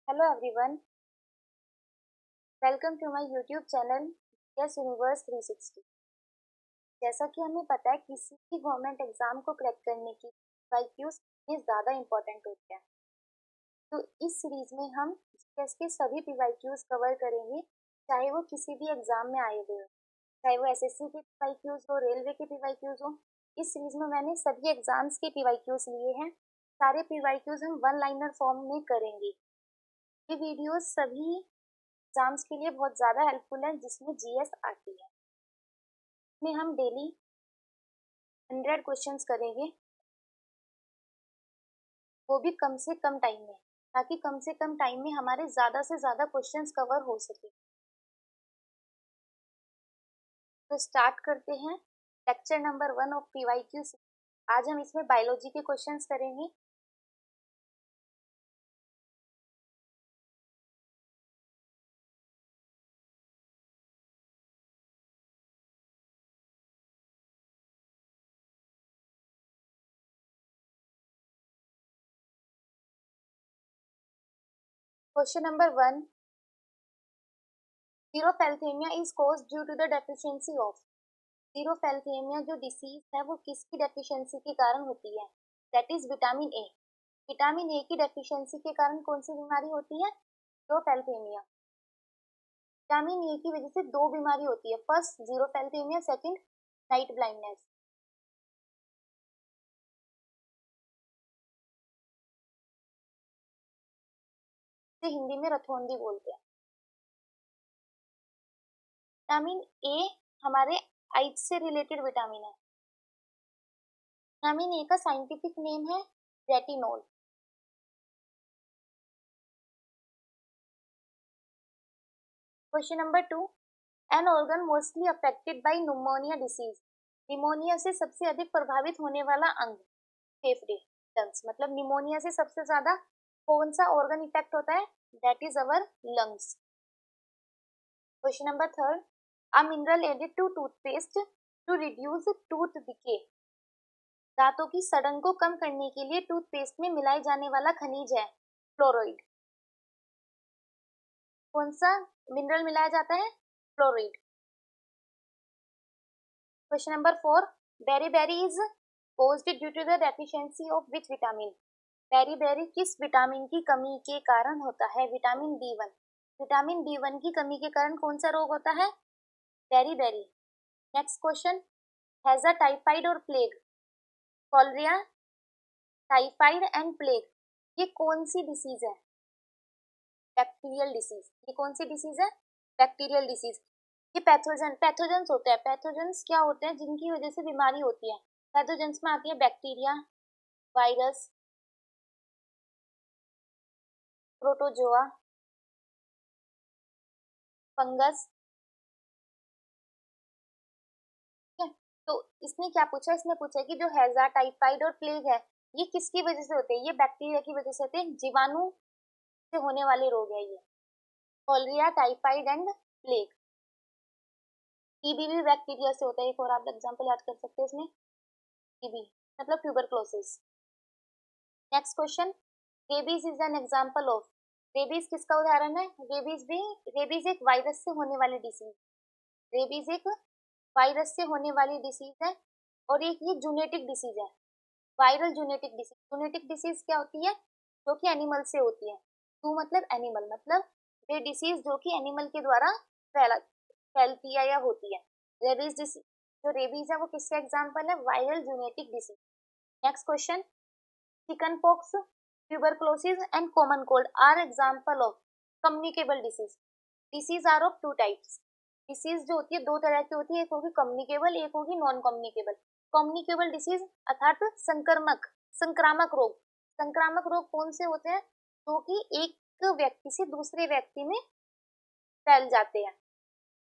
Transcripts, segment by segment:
Hello everyone, welcome to my YouTube channel Yes Universe 360। जैसा कि हमें पता है किसी भी गवर्नमेंट एग्जाम को क्रैक करने की IQs ये ज़्यादा इम्पोर्टेंट होते हैं। तो इस सीरीज में हम जीएस के सभी PYQs कवर करेंगे, चाहे वो किसी भी एग्जाम में आए हुए हो, चाहे वो एसएससी के PYQs हो, रेलवे के PYQs हो। इस सीरीज में मैंने सभी एग्जाम्स के PYQs लिए हैं। सारे PYQs हम वन लाइनर फॉर्म में करेंगे। ये वीडियोस सभी एग्जाम्स के लिए बहुत ज़्यादा हेल्पफुल है जिसमें जीएस आती है। इसमें हम डेली 100 क्वेश्चंस करेंगे, वो भी कम से कम टाइम में, ताकि कम से कम टाइम में हमारे ज़्यादा से ज़्यादा क्वेश्चंस कवर हो सके। तो स्टार्ट करते हैं लेक्चर नंबर 1 ऑफ पीवाईक्यू। आज हम इसमें बायोलॉजी के क्वेश्चंस करेंगे। Question number 1, xerophthalmia is caused due to the deficiency of. Xerophthalmia जो डिसीज है वो किसकी डेफिशिएंसी के कारण होती है? That is vitamin A. Vitamin A की डेफिशिएंसी के कारण कौन सी बीमारी होती है? जीरोफैल्थेमिया। विटामिन ए की वजह से दो बीमारी होती है, फर्स्ट जीरोफैल्थेमिया, सेकंड नाइट ब्लाइंडनेस। इसे हिंदी में रतौंधी बोलते हैं। विटामिन ए हमारे आइज से रिलेटेड विटामिन है। विटामिन ए का साइंटिफिक नेम है retinol. Question number 2, an organ mostly affected by pneumonia disease. Pneumonia से सबसे अधिक प्रभावित होने वाला अंग फेफड़े, लंग्स। मतलब निमोनिया से सबसे ज्यादा कौन सा ऑर्गन इफेक्ट होता है? That is our lungs. Question number 3, a mineral added to toothpaste to reduce tooth decay। दांतों की सड़न को कम करने के लिए टूथपेस्ट में मिलाए जाने वाला खनिज है फ्लोराइड। कौन सा मिनरल मिलाया जाता है? Fluoride. Question number 4, beri is caused due to the deficiency of which vitamin. Beri किस विटामिन की कमी के कारण होता है? Vitamin B1। विटामिन B1 की कमी के कारण कौन सा रोग होता है? बेरी। नेक्स्ट क्वेश्चन, हैज अ टाइफाइड और plague. Cholera, typhoid and plague, ये कौन सी डिसीज है? Bacterial disease. ये कौन सी डिसीज है? Bacterial disease. ये पैथोजेंस होते हैं। पैथोजेंस क्या होते हैं जिनकी वजह से बीमारी होती है? पैथोजेंस में आती है बैक्टीरिया, वायरस, प्रोटोजोआ, फंगस। ठीक है, तो इसने क्या पूछा? इसने पूछा कि जो हैजा, टाइफाइड और प्लेग है ये किसकी वजह से होते हैं? ये बैक्टीरिया की वजह से होते हैं। जीवाणु से होने वाले रोग है ये, कॉलरिया, टाइफाइड एंड प्लेग। टीबी भी बैक्टीरिया से होता है। एक और आप एग्जांपल याद कर सकते हैं इसमें, टीबी मतलब tuberculosis. Next question, rabies is an example of. Rabies किसका उदाहरण है? रेबीज एक वायरस से होने वाली डिसीज। रेबीज एक वायरस से होने वाली डिसीज है और एक ये जूनेटिक डिसीज है, viral zoonotic disease. Zoonotic disease क्या होती है? जो कि एनिमल से होती है। टू मतलब एनिमल, मतलब वे डिसीज जो कि एनिमल के द्वारा फैलती है या होती है। रेबीज डिसीज, जो रेबीज है वो किसका एग्जांपल है? Viral zoonotic disease. Next question, chicken pox, tuberculosis and common cold are example of communicable disease. Disease are of two types. Disease जो होती है दो तरह की होती है, एक होगी कम्युनिकेबल, एक होगी नॉन कम्युनिकेबल। कम्युनिकेबल डिसीज अर्थात संक्रामक रोग। संक्रामक रोग कौन से होते हैं? जो कि एक व्यक्ति से दूसरे व्यक्ति में फैल जाते हैं।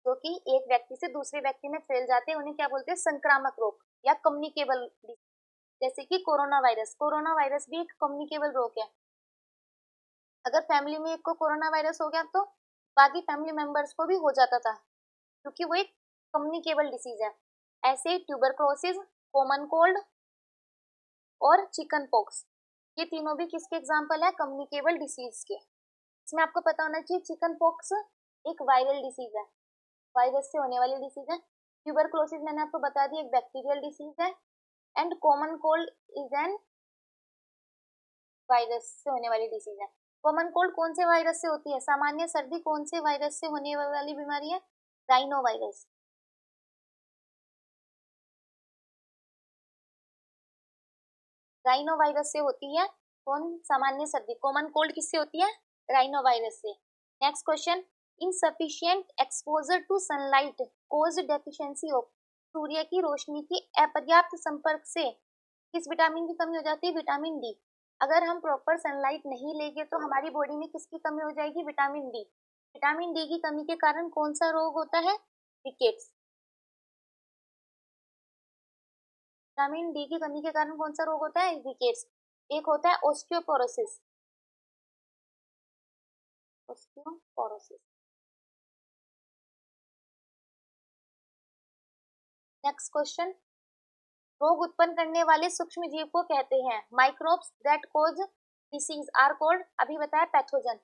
जो कि एक व्यक्ति से दूसरे व्यक्ति में फैल जाते हैं उन्हें क्या बोलते हैं? संक्रामक रोग या कम्युनिकेबल डिसीज। जैसे कि कोरोना वायरस। कोरोना वायरस भी एक कम्युनिकेबल रोग है। अगर फैमिली में एक को कोरोना वायरस हो गया तो बाकी फैमिली मेंबर्स को भी हो जाता था, क्योंकि वो एक कम्युनिकेबल डिसीज है। ऐसे ट्यूबरक्लोसिस, कॉमन कोल्ड और चिकन पॉक्स, ये तीनों भी किसके एग्जांपल है? कम्युनिकेबल डिसीज के। इसमें आपको पता होना चाहिए चिकन पॉक्स एक वायरल डिसीज है, वायरस से होने वाली डिसीज है। ट्यूबरक्लोसिस मैंने आपको बता दिया एक बैक्टीरियल डिसीज है। And common cold is an virus से होने वाली डिसीज है। कॉमन कोल्ड कौन से वायरस से होती है? सामान्य सर्दी कौन से वायरस से होने वाली बीमारी है? Rhino virus. राइनो वायरस से होती है कौन? सामान्य सर्दी। कॉमन कोल्ड किससे होती है? राइनो वायरस से। Next question, insufficient exposure to sunlight cause deficiency of, सूर्य की रोशनी के अपर्याप्त संपर्क से किस विटामिन की कमी हो जाती है? Vitamin D. अगर हम प्रॉपर सनलाइट नहीं लेंगे तो हमारी बॉडी में किसकी कमी हो जाएगी? Vitamin D. विटामिन डी की कमी के कारण कौन सा रोग होता है? रिकेट्स। विटामिन डी की कमी के कारण कौन सा रोग होता है? रिकेट्स। एक होता है ऑस्टियोपोरोसिस। ऑस्टियोपोरोसिस। नेक्स्ट क्वेश्चन, रोग उत्पन्न करने वाले सूक्ष्म जीव को कहते हैं? Microbes that cause disease are called, अभी बताया पैथोजन,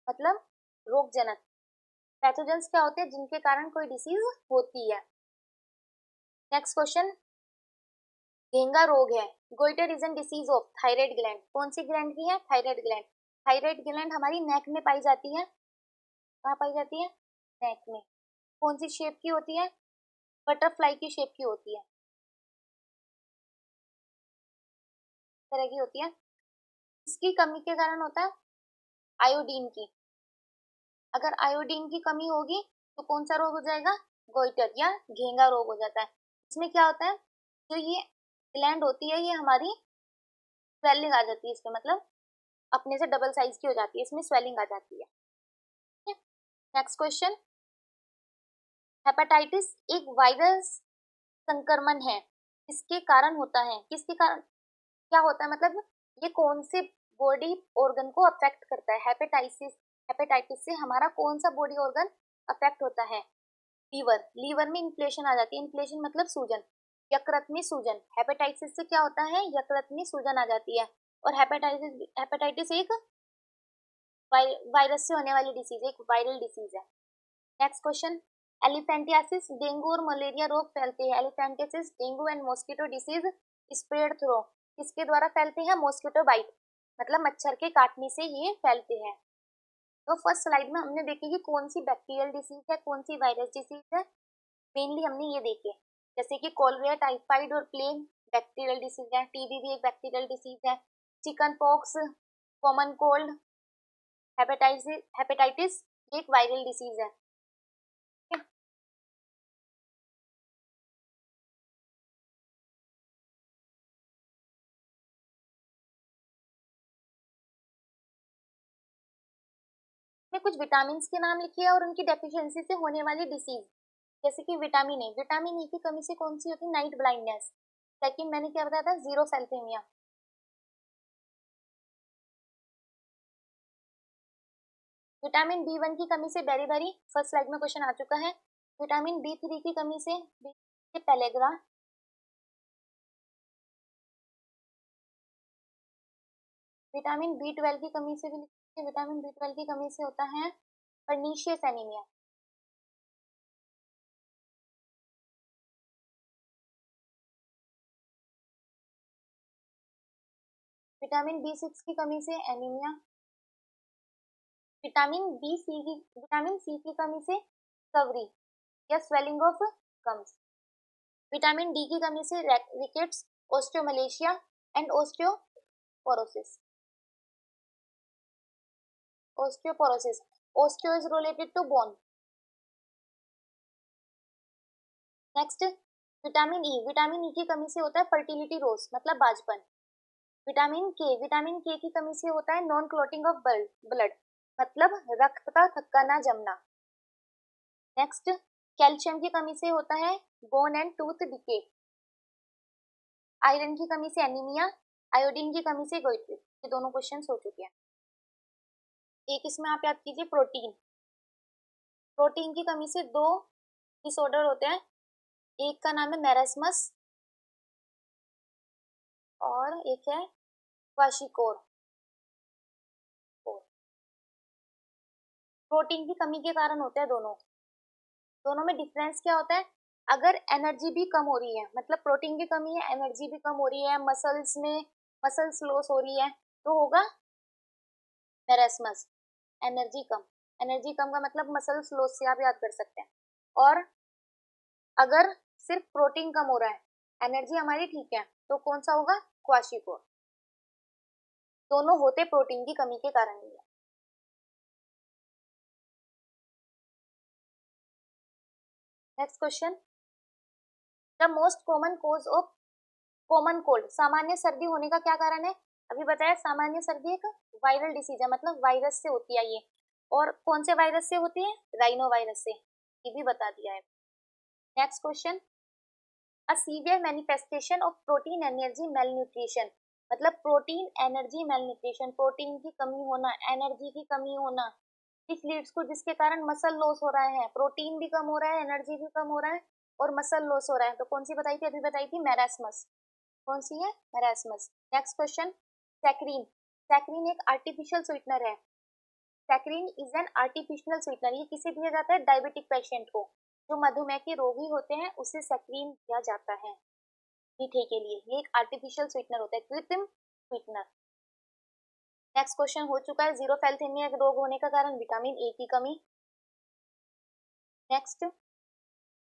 मतलब रोगजनक। पैथोजेंस क्या होते हैं? जिनके कारण कोई डिसीज होती है। नेक्स्ट क्वेश्चन, घेंगा रोग है, goitre is an disease of thyroid gland, कौन सी ग्लैंड की है? Thyroid gland. थायराइड ग्लैंड हमारी नेक में पाई जाती है। कहाँ पाई जाती है? नेक में। कौन सी शेप की होती है? बटरफ्लाई की शेप की होती है। तरह की होती है। इसकी कमी के कारण होता है? आयोडीन की। अगर आयोडीन की कमी होगी तो कौन सा रोग हो जाएगा? गोइटर या घेंगा रोग हो जाता है। इसमें क्या होता है, जो ये ग्लैंड होती है ये हमारी स्वेलिंग आ जाती है इसमें, मतलब अपने से डबल साइज की हो जाती है, इसमें स्वेलिंग आ जाती है। नेक्स्ट क्वेश्चन, हेपेटाइटिस एक वायरस संक्रमण है, किसके कारण होता है? किसके कारण क्या होता है, मतलब ये कौन से बॉडी ऑर्गन को अफेक्ट करता है? हेपेटाइटिस, हेपेटाइटिस से हमारा कौन सा बॉडी ऑर्गन अफेक्ट होता है? लीवर। लीवर में इन्फ्लेशन आ जाती है। इन्फ्लेशन मतलब सूजन, यकृत में सूजन। हेपेटाइटिस से क्या होता है? यकृत में सूजन आ जाती है। और हेपेटाइटिस, हेपेटाइटिस एक वायरस से होने वाली डिसीज, एक वायरल डिसीज है। नेक्स्ट क्वेश्चन, एलिफेंटियासिस डेंगू और मलेरिया रोग फैलते हैं। Elephantiasis dengue and mosquito disease spread through, किसके द्वारा फैलते हैं? मॉस्किटो बाइट, मतलब मच्छर के काटने से ये फैलते हैं। तो फर्स्ट स्लाइड में हमने देखी कि कौन सी बैक्टीरियल डिसीज है, कौन सी वायरस डिसीज है, मेनली हमने ये देखे। जैसे कि कॉलरिया, टाइफाइड और प्लेग बैक्टीरियल डिसीज है। टीबी भी एक बैक्टीरियल डिसीज है। Chicken pox, common cold, hepatitis, hepatitis एक वायरल डिसीज है। में कुछ विटामिन के नाम लिखिए और उनकी डेफिशिएंसी से होने वाली डिसीज। जैसे कि विटामिन ए, विटामिन ए की कमी से कौन सी होती है? Night blindness. सेकंड मैंने क्या बताया था? जीरो सेल्फेमिया। विटामिन बी वन की कमी से बेरीबेरी, फर्स्ट स्लाइड में क्वेश्चन आ चुका है। विटामिन बी थ्री की कमी से पेलेग्रा। विटामिन बी ट्वेल्व की कमी से भी लिखिए, विटामिन बी ट्वेल्व की कमी से होता है pernicious anaemia. Vitamin B six की कमी से एनीमिया। विटामिन सी की कमी से कवरी या swelling of gums. Vitamin D की कमी से rickets, osteomalacia and osteoporosis. Osteoporosis, osteo is related to bone. Next, vitamin E, vitamin E की कमी से होता है फर्टिलिटी रोस, मतलब बाजपन। विटामिन के, विटामिन के की कमी से होता है नॉन क्लॉटिंग ऑफ ब्लड, मतलब रक्त का थक्का ना जमना। नेक्स्ट, कैल्शियम की कमी से होता है bone and tooth decay. Iron की कमी से एनीमिया, आयोडीन की कमी से गोइट्री। ये दोनों क्वेश्चन हो चुके हैं। एक इसमें आप याद कीजिए प्रोटीन। प्रोटीन की कमी से दो डिसऑर्डर होते हैं, एक का नाम है मेरास्मस और एक है क्वाशिकोर। प्रोटीन की कमी के कारण होते हैं दोनों में डिफरेंस क्या होता है? अगर एनर्जी भी कम हो रही है, मतलब प्रोटीन की कमी है, एनर्जी भी कम हो रही है, मसल्स लॉस हो रही है, तो होगा मेरेस्मस। एनर्जी कम का मतलब मसल्स लॉस से आप याद कर सकते हैं। और अगर सिर्फ प्रोटीन कम हो रहा है, एनर्जी हमारी ठीक है, तो कौन सा होगा? क्वाशीकोर। दोनों होते प्रोटीन की कमी के कारण ही है। Next question, the most common cause of common cold, सामान्य सर्दी होने का क्या कारण है? अभी बताया, सामान्य सर्दी एक वायरल डिसीज है, मतलब वायरस से होती है ये। और कौन से वायरस से होती है? राइनो वायरस से, ये भी बता दिया है। Next question, a severe manifestation of protein energy malnutrition, मतलब प्रोटीन एनर्जी मेलन्यूट्रिशन, प्रोटीन की कमी होना, एनर्जी की कमी होना, इस लीड्स को, जिसके कारण मसल लॉस हो रहा है, प्रोटीन भी कम हो रहा है, एनर्जी भी कम हो रहा है और मसल लॉस हो रहा है। तो कौन सी बताई थी? अभी बताई थी, मैरास्मस। कौन सी है? Marasmus. Next question, saccharin. Saccharin एक आर्टिफिशियल स्वीटनर है। Saccharin is an artificial sweetener. ये किसे दिया जाता है? डायबिटिक पेशेंट को, जो मधुमेह के रोगी होते हैं, उसे सैक्रीन दिया जाता है मीठे के लिए। ये एक आर्टिफिशियल स्वीटनर होता है, कृत्रिम स्वीटनर। नेक्स्ट क्वेश्चन हो चुका है, जीरोफेल्थेनिया रोग होने का कारण विटामिन ए की कमी। Next,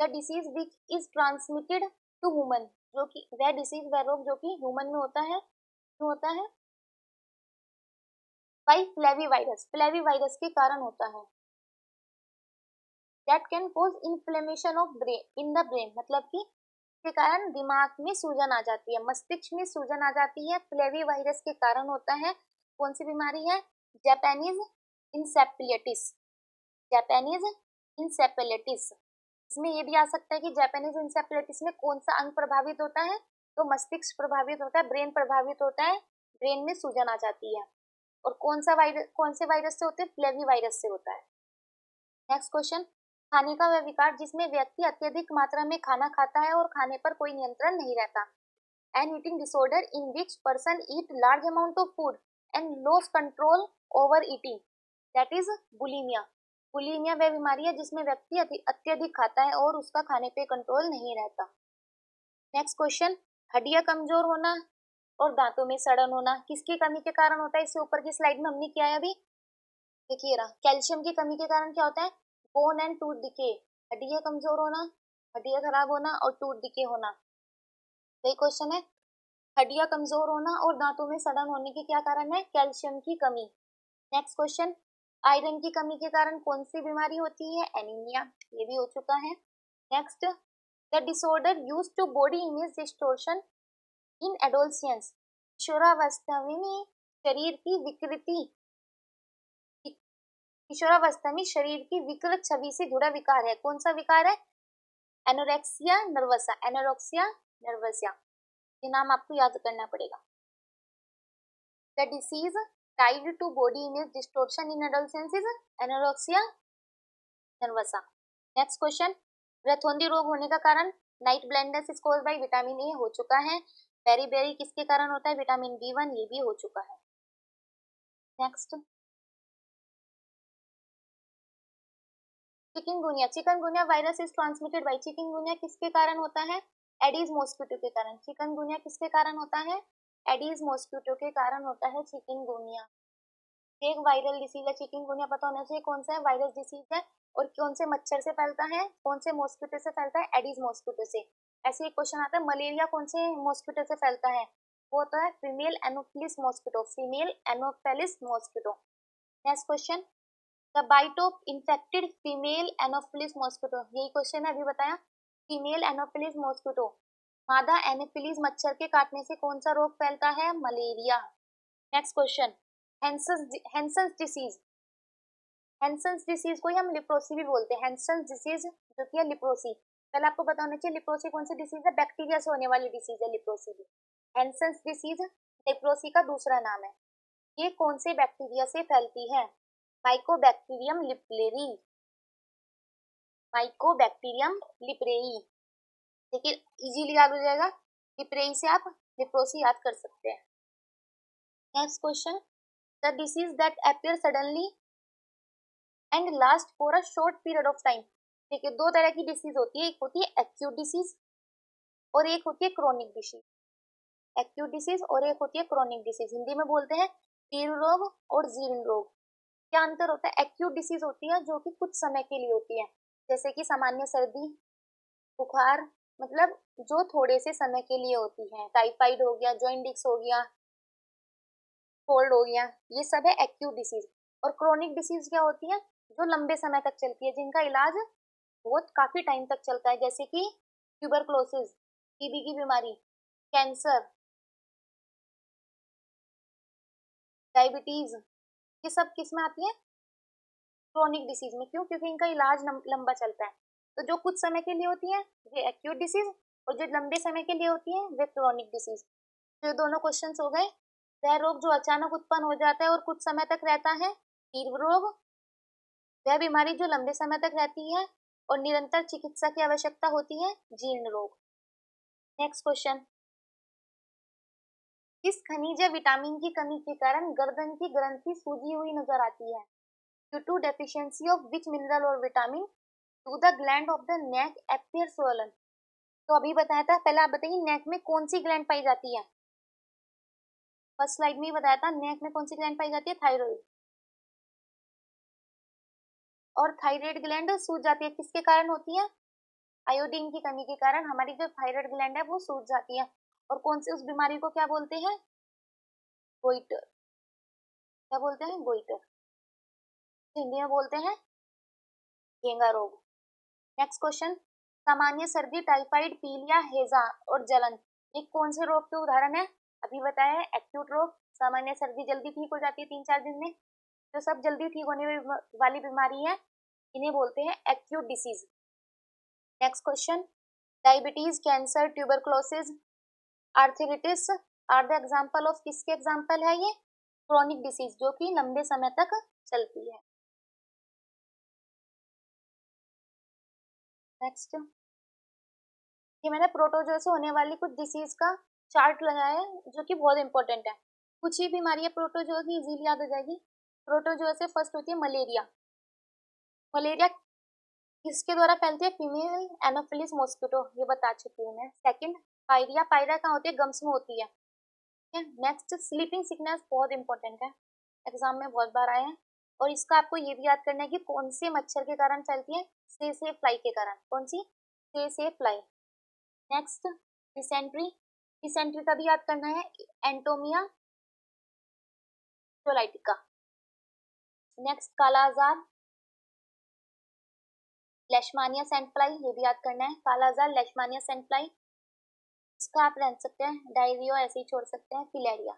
the disease which is transmitted to human, जो कि वह डिसीज, वह रोग जो कि ह्यूमन में होता है, क्यों होता है? By flavivirus, flavivirus के कारण होता है। That can cause inflammation of brain in the brain, मतलब कि के कारण दिमाग में सूजन आ जाती है, मस्तिष्क में सूजन आ जाती है, फ्लेवी वायरस के कारण होता है। कौन सी बीमारी है? जापानीज इंसेप्लिटिस। जापानीज इंसेप्लिटिस। इसमें ये भी आ सकता है कि जापानीज इंसेप्लिटिस में कौन सा अंग प्रभावित होता है? तो मस्तिष्क प्रभावित होता है, ब्रेन प्रभावित होता है, ब्रेन में सूजन आ जाती है। और कौन से वायरस से होते हैं? फ्लेवी वायरस से होता है। नेक्स्ट क्वेश्चन, खाने का वह विकार जिसमें व्यक्ति अत्यधिक मात्रा में खाना खाता है और खाने पर कोई नियंत्रण नहीं रहता। An eating disorder in which person eat large amount of food and loss control over eating, that is bulimia. Bulimia वह बीमारी है जिसमें व्यक्ति अत्यधिक खाता है और उसका खाने पे कंट्रोल नहीं रहता। नेक्स्ट क्वेश्चन, हड्डियां कमजोर होना और दांतों में सड़न होना किसकी कमी के कारण होता है? इससे ऊपर की स्लाइड में हमने किया है अभी, देखिए रहा, कैल्शियम की कमी के कारण क्या होता है? बोन एंड टूथ डिके, हड्डियां कमजोर होना, हड्डियां खराब होना और टूथ डिके होना। वही क्वेश्चन है, हड्डियां कमजोर होना और दांतों में सड़न होने के क्या कारण है? कैल्शियम की कमी। नेक्स्ट क्वेश्चन, आयरन की कमी के कारण कौन सी बीमारी होती है? एनीमिया, ये भी हो चुका है। Next, the disorder use to body image distortion in adolescence, किशोरावस्था में शरीर की विकृति, किशोरावस्था में शरीर की विकृत छवि से जुड़ा विकार है। कौन सा विकार है? एनोरेक्सिया नर्वसा, एनोरेक्सिया नर्वसा, ये नाम आपको याद करना पड़ेगा। The disease tied to body image distortion in adolescence is anorexia nervosa. Next question, रतौंधी रोग होने का कारण night blindness is caused by vitamin A, हो चुका है। बेरी किसके कारण होता है? विटामिन बी1, ये भी हो चुका है। Next, chikungunya, chikungunya virus is transmitted by, chikungunya किसके कारण होता है? एडीज मॉस्किटो के कारण। चिकनगुनिया किसके कारण होता है? एडीज मॉस्किटो के कारण होता है चिकनगुनिया। एक वायरल डिसीज है चिकनगुनिया, पता होना चाहिए कौन सा है, वायरस डिसीज है। और कौन से मच्छर से फैलता है? कौन से मॉस्किटो से फैलता है? एडीज मॉस्किटो से। ऐसे एक क्वेश्चन आता है, मलेरिया कौन से मॉस्किटो से फैलता है? वो होता है female anopheles mosquito, female anopheles mosquito. Next question, the bite of infected female anopheles mosquito, यही क्वेश्चन है अभी बताया। फीमेल एनोफिलिस मॉस्किटो, मादा एनोफिलिस मच्छर के काटने से कौन सा रोग फैलता है? Malaria. Next question, Hansen's disease, Hansen's disease को ही हम लिप्रोसी भी बोलते हैं। हैंसन्स डिसीज जो कि है लिप्रोसी, पहले आपको पता होना चाहिए लिप्रोसी कौन सी डिसीज है? बैक्टीरिया से होने वाली डिसीज है लिप्रोसी भी। हैंसन्स डिसीज लिप्रोसी का दूसरा नाम है। ये कौन से बैक्टीरिया से फैलती है? माइकोबैक्टीरियम लिप्रेरी, माइकोबैक्टीरियम लिप्रेई, देखिए इजीली याद हो जाएगा, लिप्रेई से आप लिप्रोसी याद कर सकते हैं। Next question, the disease that appear suddenly and last for a short period of time. देखिए, दो तरह की डिसीज होती है, एक होती है एक्यूट डिसीज और एक होती है क्रोनिक डिसीज। एक्यूट डिसीज और एक होती है क्रोनिक डिसीज। हिंदी में बोलते हैं तीव्र रोग और जीर्ण रोग। क्या अंतर होता है? एक्यूट डिसीज होती है जो कि कुछ समय के लिए होती है, जैसे कि सामान्य सर्दी, बुखार, मतलब जो थोड़े से समय के लिए होती है। टाइफाइड हो गया, जॉइंडिस हो गया, कोल्ड हो गया, ये सब है एक्यूट डिसीज। और क्रोनिक डिसीज क्या होती है? जो लंबे समय तक चलती है, जिनका इलाज बहुत काफी टाइम तक चलता है, जैसे कि ट्यूबरक्लोसिस, टीबी की बीमारी, कैंसर, डायबिटीज, ये सब किस में आती है? क्रोनिक डिसीज में। क्यों? क्योंकि इनका इलाज लंबा चलता है। तो जो कुछ समय के लिए होती है वे एक्यूट डिसीज, और जो लंबे समय के लिए होती है वे क्रोनिक डिसीज। तो ये दोनों क्वेश्चन हो गए। वह रोग जो अचानक उत्पन्न हो जाता है और कुछ समय तक रहता है, तीव्र रोग। वह बीमारी जो लंबे समय तक रहती है और निरंतर चिकित्सा की आवश्यकता होती है, जीर्ण रोग। नेक्स्ट क्वेश्चन, किस खनिज या विटामिन की कमी के कारण गर्दन की ग्रंथि सूजी हुई नजर आती है? Due to deficiency of which mineral और vitamin do the gland of the neck appear swollen? तो अभी बताया था, पहले आप बताइए नेक में कौन सी ग्लैंड पाई जाती है? फर्स्ट स्लाइड में ही बताया था, नेक में कौन सी ग्लैंड पाई जाती है? थायराइड। और थायराइड ग्लैंड सूज जाती है, किसके कारण होती है? आयोडीन की कमी के कारण हमारी जो थायराइड ग्लैंड है वो सूज जाती है। और कौन सी उस बीमारी को क्या बोलते हैं? गोइटर। क्या बोलते हैं? गोइटर। हिंदी में बोलते हैं घेंगा रोग। नेक्स्ट क्वेश्चन, सामान्य सर्दी, टाइफाइड, पीलिया, हैजा और जलन, ये कौन से रोग के उदाहरण है? अभी बताया है, एक्यूट रोग। सामान्य सर्दी जल्दी ठीक हो जाती है 3-4 दिन में। जो सब जल्दी ठीक होने वाली बीमारी है, इन्हें बोलते हैं acute disease. Next question, diabetes, cancer, tuberculosis, arthritis are the example of, किसके एग्जाम्पल है ये? क्रोनिक डिसीज, जो कि लंबे समय तक चलती है। नेक्स्ट, ये मैंने प्रोटोजोआ से होने वाली कुछ डिसीज का चार्ट लगाया है, जो कि बहुत इंपॉर्टेंट है। कुछ ही बीमारियां प्रोटोजोआ की इजीली याद हो जाएगी। प्रोटोजोआ से फर्स्ट होती है मलेरिया। मलेरिया किसके द्वारा फैलती है? फीमेल एनोफिलिस मॉस्किटो, ये बता चुकी हूँ मैं। Second, pyorrhoea. पायरिया कहाँ होती है? गम्स में होती है। नेक्स्ट, स्लीपिंग सिकनेस, बहुत इंपॉर्टेंट है, एग्जाम में बहुत बार आए हैं। और इसका आपको ये भी याद करना है कि कौन से मच्छर के कारण फैलती है? से फ्लाई के कारण। कौन सी? से फ्लाई। Next, dysentery. डिसेंट्री का भी याद करना है, एंटोमिया टोलाइटिका। नेक्स्ट, काला आजार, लेशमानिया सेंट फ्लाई, ये भी याद करना है। काला आजार, लेशमानिया सेंट फ्लाई, इसका आप रह सकते हैं, डायरिया ऐसे ही छोड़ सकते हैं, फिलेरिया।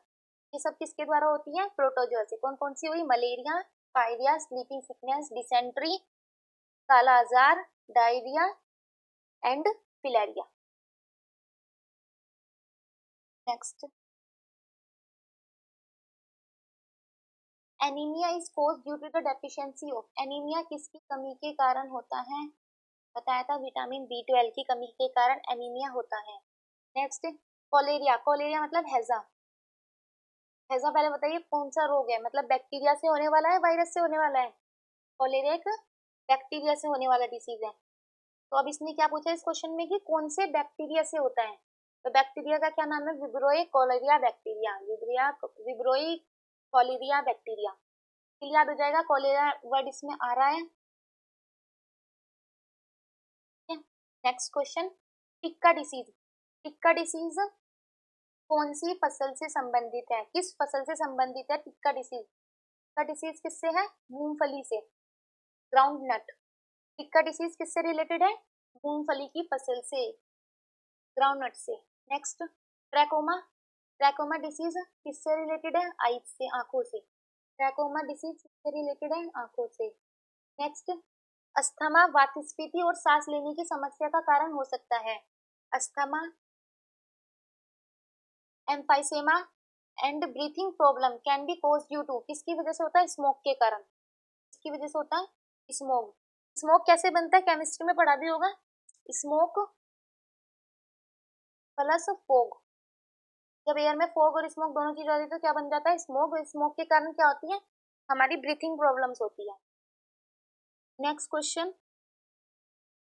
ये सब किसके द्वारा होती है? प्रोटोजोआ से। कौन कौन सी हुई? Malaria, pyorrhoea, sleeping sickness, dysentery, kala azar, diarrhoea and filaria. Next, anaemia is caused due to the deficiency of, anaemia किसकी कमी के कारण होता है? बताया था, विटामिन B12 की कमी के कारण एनीमिया होता है। Next, cholerae. कोलेरिया मतलब हैजा। हैजा पहले बताइए कौन सा रोग है, मतलब बैक्टीरिया से होने वाला है, वायरस से होने वाला है? कोलेरिया एक बैक्टीरिया से होने वाला डिसीज है। तो अब इसने क्या पूछा इस क्वेश्चन में कि कौन से बैक्टीरिया से होता है? तो बैक्टीरिया का क्या नाम है? Vibrio cholerae bacteria. Vibrio cholerae bacteria. याद हो जाएगा, कोलेरा वर्ड इसमें आ रहा है। Next question, tikka disease. Tikka disease कौन सी फसल से संबंधित है? किस फसल से संबंधित है टिक्का डिसीज? टिक्का डिसीज किससे है? मूंगफली से, ग्राउंड नट। टिक्का डिसीज किससे रिलेटेड है? मूंगफली की फसल से, ग्राउंड नट से। Next, trachoma. ट्रैकोमा डिसीज किससे रिलेटेड है? आईज से, आंखों से। ट्रैकोमा डिसीज किससे रिलेटेड है? आंखों से। नेक्स्ट, अस्थमा वातस्फीति और सांस लेने की समस्या का कारण हो सकता है। Asthma, emphysema and breathing problem can be cause due to, किसकी वजह से होता है? स्मोक के कारण। किसकी वजह से होता है? स्मोक। स्मोक कैसे बनता है? केमिस्ट्री में पढ़ा भी होगा। स्मोक प्लस फोग, जब एयर में फोग और स्मोक दोनों चीज होती है तो क्या बन जाता है? स्मोक। स्मोक के कारण क्या होती है? हमारी ब्रीथिंग प्रॉब्लम्स होती है। Next question,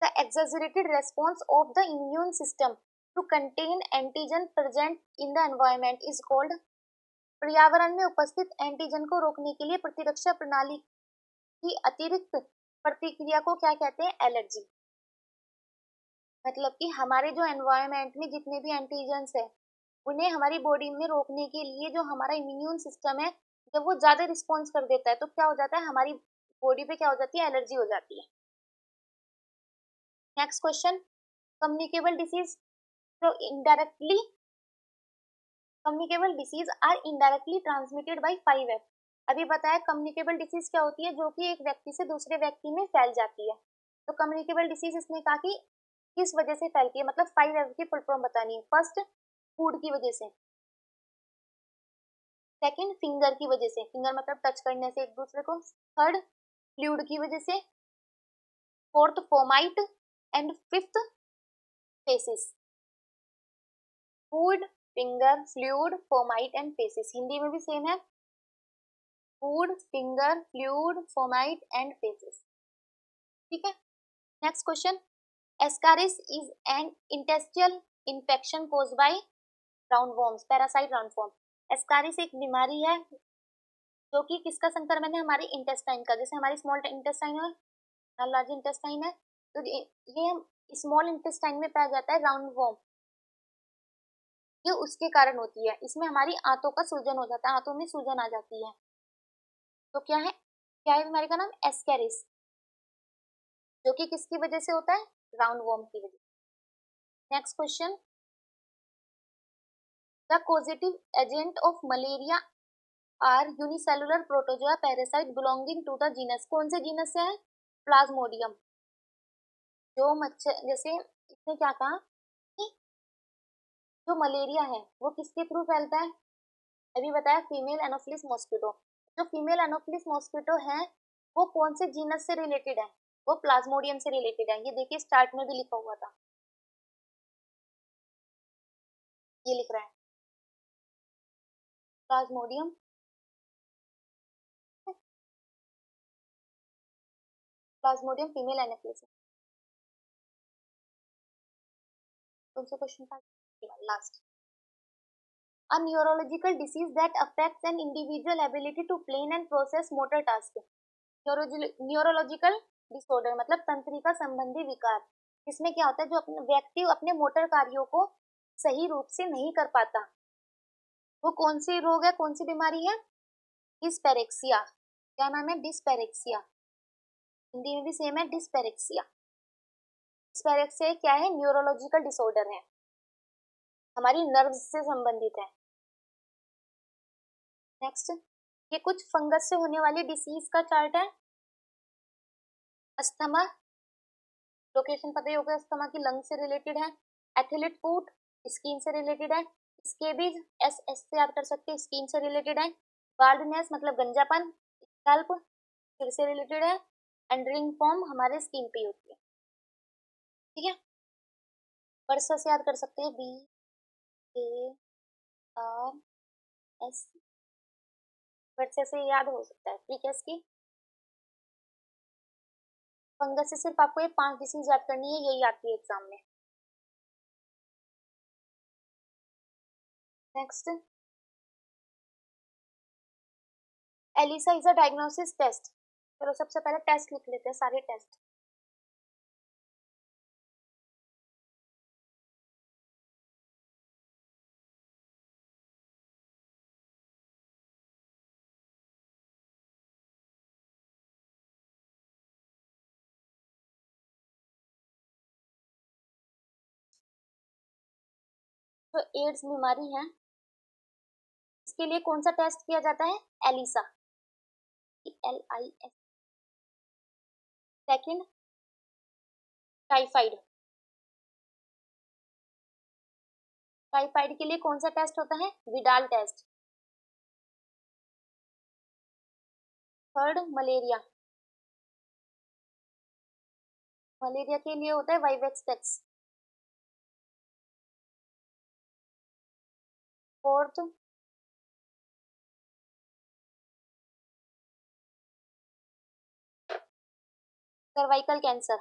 the exaggerated response of the immune system to contain antigen present in the environment is called, पर्यावरण में उपस्थित एंटीजन को रोकने के लिए प्रतिरक्षा प्रणाली की अतिरिक्त प्रतिक्रिया को क्या कहते हैं? एलर्जी। मतलब कि हमारे जो एनवायरनमेंट में जितने भी एंटीजन्स है उन्हें हमारी बॉडी में रोकने के लिए जो हमारा इम्यून सिस्टम है जब वो ज्यादा रिस्पॉन्स कर देता है तो क्या हो जाता है, हमारी बॉडी पे क्या हो जाती है? एलर्जी हो जाती है। नेक्स्ट क्वेश्चन, कम्युनिकेबल डिसीज जो indirectly communicable disease are indirectly transmitted by 5F। अभी बताया कम्युनिकेबल डिसीज क्या होती है, जो कि एक व्यक्ति से दूसरे व्यक्ति में फैल जाती है। तो कम्युनिकेबल डिसीज इसने कहा कि किस वजह से फैलती है, मतलब 5F की फुल फॉर्म बतानी है। फर्स्ट, फूड की वजह से। सेकंड, फिंगर की वजह से, फिंगर मतलब टच करने से एक दूसरे को। थर्ड, फ्लूइड की वजह से। Fourth, fomite. And fifth, faeces. Food, finger, fluid, fomite and faeces. Hindi में भी सेम है, food, finger, fluid, fomite and faeces. ठीक है। Next question, ascaris is an intestinal infection caused by roundworms, parasite roundworm. Ascaris एक बीमारी है जो कि किसका संक्रमण है? हमारे इंटेस्टाइन का। जैसे हमारी स्मॉल इंटेस्टाइन और लार्ज इंटेस्टाइन है, तो ये स्मॉल इंटेस्टाइन में पाया जाता है राउंड वॉर्म। ये उसके कारण होती है। इसमें हमारी आंतों का सूजन हो जाता है, आंतों में सूजन आ जाती है। तो क्या है बीमारी का नाम? एस्केरिस, जो कि किसकी वजह से होता है? राउंड वॉर्म की वजह से। Next question, the causative agent of malaria are unicellular protozoa parasite belonging to the genus. कौन से जीनस से है? प्लाज्मोडियम। जो मच्छर, जैसे इसने क्या कहा कि जो मलेरिया है वो किसके थ्रू फैलता है? अभी बताया फीमेल एनोफिलिस मॉस्किटो। जो फीमेल एनोफिलिस मॉस्किटो है वो कौन से जीनस से रिलेटेड है? वो प्लाज्मोडियम से रिलेटेड है। ये देखिए स्टार्ट में भी लिखा हुआ था, ये लिख रहा है प्लाज्मोडियम। Plasmodium female Anopheles. कौन सा क्वेश्चन था? Last. A neurological disease that affects an individual ability to plan and process motor task। Neurological disorder मतलब तंत्रिका संबंधी विकार। इसमें क्या होता है, जो अपने व्यक्ति अपने मोटर कार्यों को सही रूप से नहीं कर पाता। वो कौन सी रोग है, कौन सी बीमारी है? डिस्पेरेक्सिया। क्या नाम है? डिस्पेरेक्सिया। हिंदी में भी सेम है, डिस्पेरेक्सिया। डिस्पेरेक्सिया क्या है? न्यूरोलॉजिकल डिसऑर्डर है, हमारी नर्व्स से संबंधित है। नेक्स्ट, ये कुछ फंगस से होने वाली डिसीज का चार्ट है। अस्थमा, लोकेशन पता ही होगा, अस्थमा की लंग से रिलेटेड है। एथलीट फुट, स्किन से रिलेटेड है। स्केबीज, एस से याद कर सकते हैं, स्किन से रिलेटेड है। बाल्डनेस मतलब गंजापन, स्कैल्प सिर से रिलेटेड है। एंड रिंग फॉर्म हमारे स्किन पे होती है। ठीक है। वर्षा से याद कर सकते हैं, BARS। वर्षा से याद हो सकता है प्रीकेस की। फंगस से सिर्फ आपको ये 5 डिसीज याद करनी है, यही आती है एग्जाम में। Next, ELISA is a diagnosis test. चलो सबसे पहले टेस्ट लिख लेते हैं, सारे टेस्ट। तो एड्स बीमारी है, इसके लिए कौन सा टेस्ट किया जाता है? ELISA, LIS। Second, typhoid. Typhoid के लिए कौन सा टेस्ट होता है? Widal test. Third, malaria. Malaria के लिए होता है vivax test. Fourth, cervical cancer,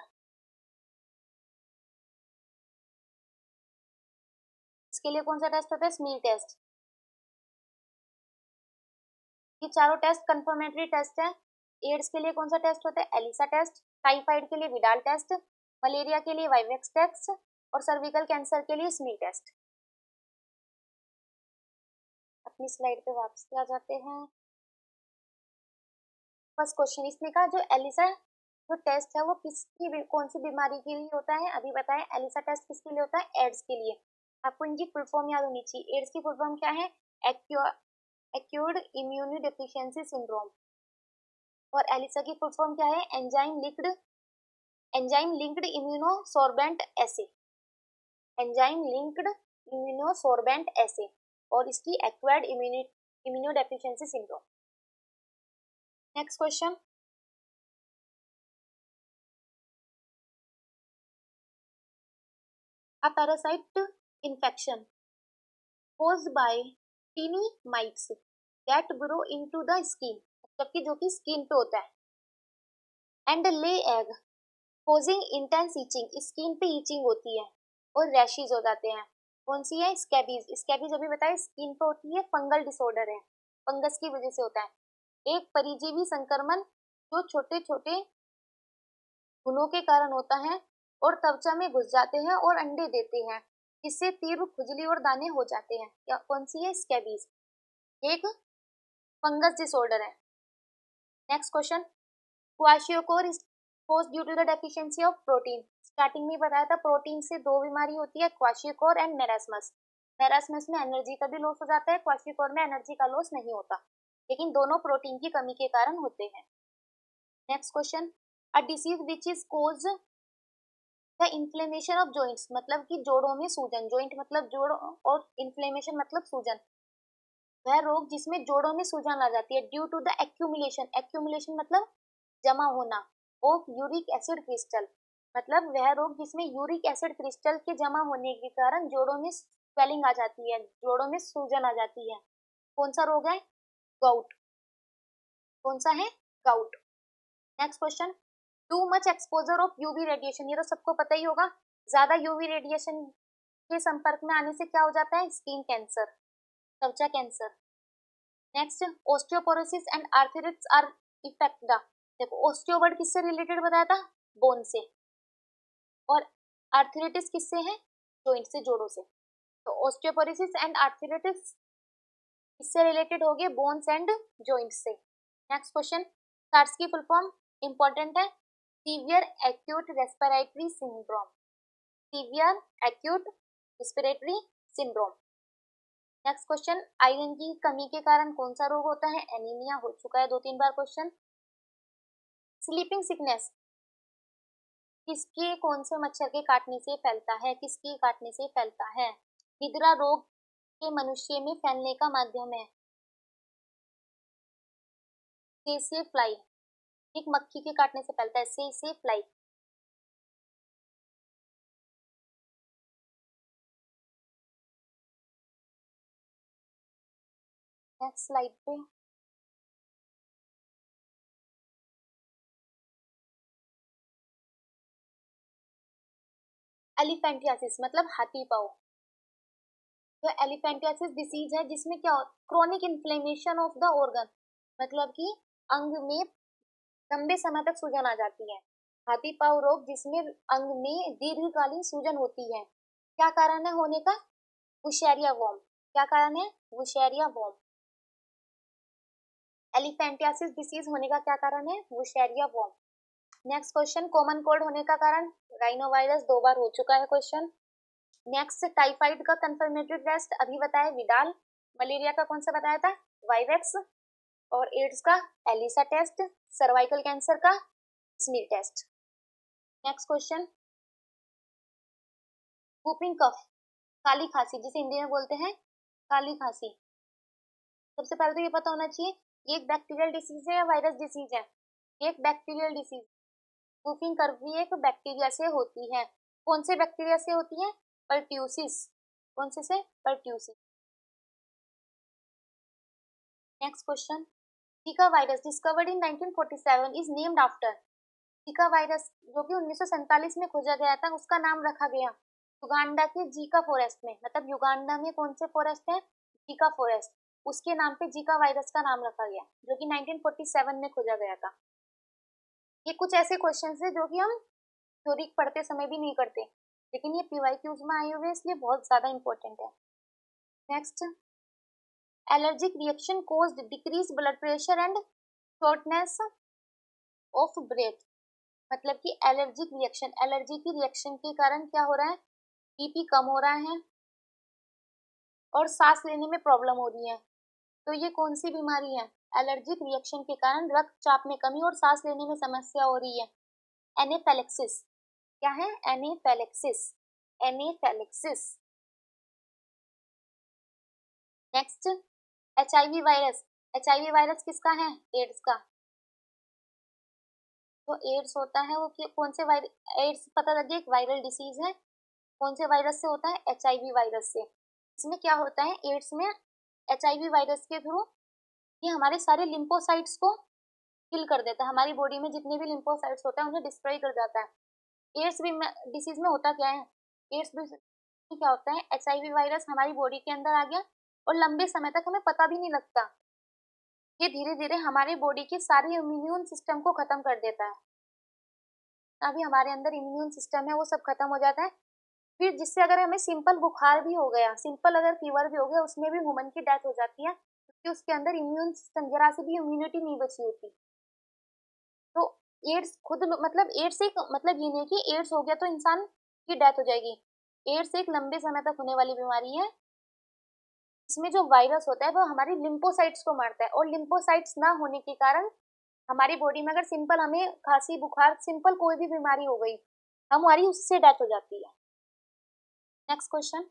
इसके लिए कौन सा टेस्ट होता है? Smear test. ये चारों टेस्ट कंफर्मेटरी टेस्ट है। एड्स के लिए कौन सा टेस्ट होता है? Elisa test. टाइफाइड के लिए विडाल टेस्ट। मलेरिया के लिए वाइवेक्स टेस्ट। और सर्विकल कैंसर के लिए स्मीर टेस्ट। अपनी स्लाइड पे वापस आ जाते हैं। फर्स्ट क्वेश्चन इसने कहा जो एलिसा जो टेस्ट है वो किसकी कौन सी बीमारी के लिए होता है? अभी बताएं। एलिसा टेस्ट किसके लिए होता है? एड्स के लिए। आपको इनकी फुल फॉर्म याद होनी चाहिए। एड्स की फुल फॉर्म क्या है? एक्यूर्ड इम्यूनो डेफिशिएंसी सिंड्रोम। और एलिसा की फुल फॉर्म क्या है? एंजाइम लिंक्ड इम्यूनोसोर्बेंट एसे। एंजाइम लिंक्ड इम्यूनोसोर्बेंट एसे। और इसकी acquired immuno deficiency syndrome. Next question, a parasite infection caused by teeny mites that grow into the skin, जबकि जो कि स्किन पे होता है। एंड ले egg causing intense itching, skin पे ईचिंग होती है और रैशेज हो जाते हैं। कौन सी है? स्कैबीज। स्कैबीज अभी बताए स्किन पे होती है, फंगल डिसऑर्डर है, फंगस की वजह से होता है। एक परिजीवी संक्रमण जो छोटे छोटे घुनों के कारण होता है और त्वचा में घुस जाते हैं और अंडे देते हैं, इससे तीव्र खुजली और दाने हो जाते हैं। क्या कौन सी है? स्कैबीज, एक फंगस डिसऑर्डर है। Next question, kwashiorkor is caused due to the deficiency of protein. Starting में बताया था प्रोटीन से दो बीमारी होती है, क्वाशियोकोर एंड मेरास्मस। मेरास्मस में एनर्जी का भी लॉस हो जाता है, क्वाशियोकोर में एनर्जी का लॉस नहीं होता, लेकिन दोनों प्रोटीन की कमी के कारण होते हैं। Next question, a disease which is cause the inflammation of joints, मतलब कि जोड़ों में सूजन। जॉइंट मतलब जोड़ और इन्फ्लेमेशन मतलब सूजन। वह रोग जिसमें जोड़ों में सूजन आ जाती है due to the accumulation. Accumulation मतलब जमा होना ऑफ यूरिक एसिड क्रिस्टल, मतलब वह रोग जिसमें यूरिक एसिड क्रिस्टल के जमा होने के कारण जोड़ों में स्वेलिंग आ जाती है, जोड़ों में सूजन आ जाती है। कौन सा रोग है? गाउट। कौन सा है? Gout. Next question, too much exposure of UV radiation, ये तो सबको पता ही होगा। ज्यादा यूवी रेडिएशन के संपर्क में आने से क्या हो जाता है? स्किन कैंसर, त्वचा cancer. Next, osteoporosis and arthritis are effect the, देखो ओस्टियो वर्ड किससे रिलेटेड बताया था? बोन से। और आर्थराइटिस किससे है? जॉइंट से, जोड़ों से। तो ओस्टियोपोरोसिस एंड आर्थराइटिस इससे रिलेटेड हो गए बोन्स एंड जॉइंट्स से। नेक्स्ट क्वेश्चन, सार्स की फुल फॉर्म इंपॉर्टेंट है, severe acute respiratory syndrome. Severe acute respiratory syndrome. Next question, iron की कमी के कारण कौन सा रोग होता है? एनीमिया। हो चुका है 2-3 बार क्वेश्चन। स्लीपिंग सिकनेस किसके कौन से मच्छर के काटने से फैलता है? किसके काटने से फैलता है? निद्रा रोग के मनुष्य में फैलने का माध्यम है सेसे फ्लाई, एक मक्खी के काटने से फैलता है, सेसे फ्लाई। नेक्स्ट स्लाइड पे, एलिफेंटियासिस मतलब हाथी पाँव। तो एलिफेंटियासिस डिसीज है जिसमें क्या chronic inflammation of the organ, मतलब कि अंग में लंबे समय तक सूजन आ जाती है। हाथी पाँव रोग जिसमें अंग में दीर्घकालीन सूजन होती है, क्या कारण है होने का? वुशेरिया वॉर्म। क्या कारण है? Wuchereria warm. एलिफेंटियासिस डिसीज होने का क्या कारण है? Wuchereria worm. Next question, common cold होने का कारण? राइनोवायरस। 2 बार हो चुका है क्वेश्चन। नेक्स्ट, टाइफाइड का कंफर्मेटरी टेस्ट अभी बताया विडाल। मलेरिया का कौन सा बताया था? वाइवेक्स। और एड्स का एलिसा टेस्ट। सर्वाइकल कैंसर का smear test. Next question, whooping cough, काली खांसी जिसे हिंदी में बोलते हैं काली खांसी। सबसे पहले तो ये पता होना चाहिए ये एक बैक्टीरियल डिसीज है या वायरस डिसीज है? एक बैक्टीरियल डिसीज। वूपिंग कफ भी एक बैक्टीरिया से होती है। कौन से बैक्टीरिया से होती है? परट्यूसिस। कौन से? Pertussis. Next question, Zika virus discovered in 1947 is named after, Zika virus जो कि 1947 में खोजा गया था, उसका नाम रखा गया युगांडा के जीका फॉरेस्ट में। मतलब युगांडा में कौन से फॉरेस्ट है? जीका फॉरेस्ट, उसके नाम पे जीका वायरस का नाम रखा गया, जो कि 1947 में खोजा गया था। ये कुछ ऐसे क्वेश्चंस है जो कि हम थ्योरी पढ़ते समय भी नहीं करते, लेकिन ये पीवाईक्यूज में आए हुए इसलिए बहुत ज्यादा इंपॉर्टेंट है। Next, allergic reaction caused decrease blood pressure and shortness of breath. मतलब कि एलर्जिक रिएक्शन, एलर्जी की रिएक्शन के कारण क्या हो रहा है? बीपी कम हो रहा है और सांस लेने में प्रॉब्लम हो रही है। तो ये कौन सी बीमारी है? एलर्जिक रिएक्शन के कारण रक्तचाप में कमी और सांस लेने में समस्या हो रही है, एनेफेलेक्सिस। क्या है? Anaphylaxis, anaphylaxis. Next, HIV virus. HIV virus किसका है? एड्स का। तो एड्स होता है वो कौन से वायरस? एड्स पता लग गया, एक वायरल डिसीज है। कौन से वायरस से होता है? एचआईवी वायरस से। इसमें क्या होता है एड्स में? एचआईवी वायरस के थ्रू ये हमारे सारे लिम्फोसाइट्स को किल कर देता है, हमारी बॉडी में जितने भी लिम्फोसाइट्स होता है उन्हें डिस्ट्रॉय कर जाता है। एड्स डिसीज में होता क्या है? एड्स डिसीज क्या होता है? एचआईवी वायरस हमारी बॉडी के अंदर आ गया और लंबे समय तक हमें पता भी नहीं लगता। ये धीरे धीरे हमारी बॉडी के सारे इम्यून सिस्टम को खत्म कर देता है। अभी हमारे अंदर इम्यून सिस्टम है वो सब खत्म हो जाता है। फिर जिससे अगर हमें सिंपल बुखार भी हो गया, सिंपल अगर फीवर भी हो गया, उसमें भी ह्यूमन की डेथ हो जाती है, क्योंकि उसके अंदर इम्यून सिस्टम जरा से भी इम्यूनिटी नहीं बची होती। तो एड्स खुद मतलब एड्स एक मतलब ये नहीं कि एड्स हो गया तो इंसान की डेथ हो जाएगी। एड्स एक लंबे समय तक होने वाली बीमारी है। इसमें जो वायरस होता है वो हमारी लिम्फोसाइट्स को मारता है, और लिम्फोसाइट्स ना होने के कारण हमारी बॉडी में अगर सिंपल हमें खांसी बुखार सिंपल कोई भी बीमारी हो गई, हमारी उससे डेथ हो जाती है। Next question,